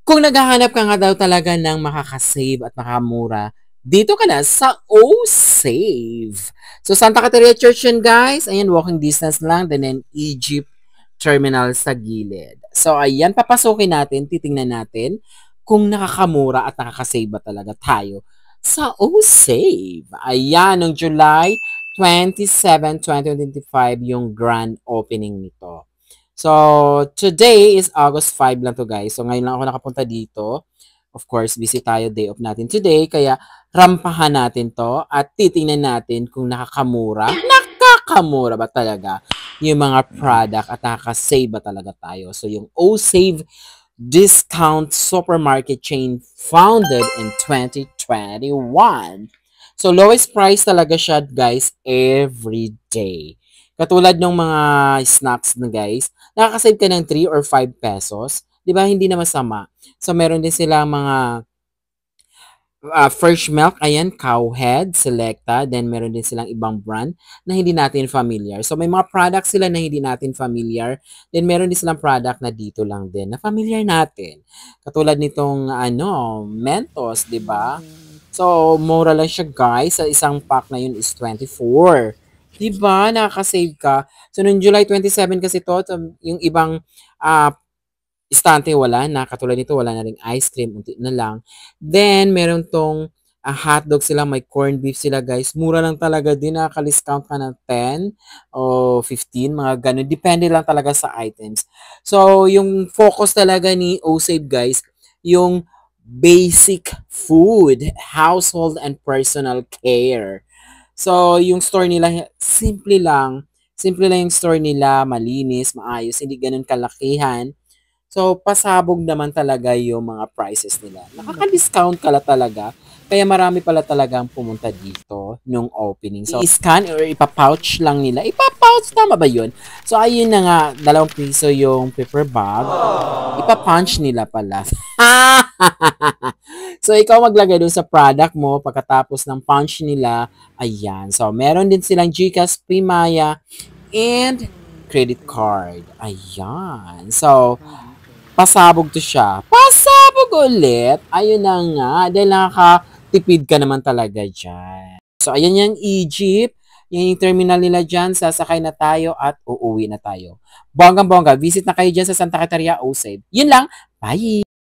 Kung naghahanap ka nga daw talaga ng makakasave at makamura, dito ka na sa O-Save. So, Santa Catarina Church yun, guys. Ayan, walking distance lang. Then, Egypt Terminal sa gilid. So, ayan, papasukin natin, titingnan natin kung nakakamura at nakakasave ba talaga tayo sa O-Save. Ayan, noong July 27, 2025, yung grand opening nito. So, today is August 5 lang to, guys. So, ngayon lang ako nakapunta dito. Of course, busy tayo, day off natin today. Kaya, rampahan natin to at titingnan natin kung nakakamura ba talaga yung mga product at nakaka-save ba talaga tayo. So, yung O-Save discount supermarket chain founded in 2021. So, lowest price talaga siya, guys, every day. Katulad ng mga snacks na, guys, nakakasave ka ng 3 or 5 pesos. Di ba? Hindi na masama. So, meron din silang mga fresh milk, ayan, Cowhead, Selecta, then meron din silang ibang brand na hindi natin familiar. So, may mga products sila na hindi natin familiar, then meron din silang product na dito lang din, na familiar natin. Katulad nitong, Mentos, di ba? So, mura lang siya, guys. Sa isang pack na yun is 24. Di ba? Nakaka-save ka. So, noong July 27 kasi to, yung ibang istante wala na, katulad nito wala na ring ice cream, unti na lang. Then meron tong hotdog sila, may corned beef sila, guys. Mura lang talaga din, nakaka-discount ka ng 10 o 15, mga ganun. Depende lang talaga sa items. So, yung focus talaga ni O-Save, guys, yung basic food, household and personal care. So, yung store nila, simple lang. Simple lang yung store nila, malinis, maayos, hindi ganun kalakihan. So, pasabog naman talaga yung mga prices nila. Nakaka-discount kala talaga. Kaya marami pala talagang pumunta dito nung opening. So, i-scan or ipapouch lang nila. Ipapouch, tama ba yun? So, ayun na nga, 2 piso yung paper bag. Ipapunch nila pala. So, ikaw maglagay doon sa product mo pagkatapos ng punch nila. Ayan. So, meron din silang GCash, Primaya, and credit card. Ayan. So, pasabog to siya. Pasabog ulit. Ayun na nga. Dahil nakakatipid ka naman talaga dyan. So, ayan yung Egypt. Yan yung terminal nila dyan. Sasakay na tayo at uuwi na tayo. Bonggang-bongga. Visit na kayo dyan sa Santa Catarina O-Save. Yun lang. Bye!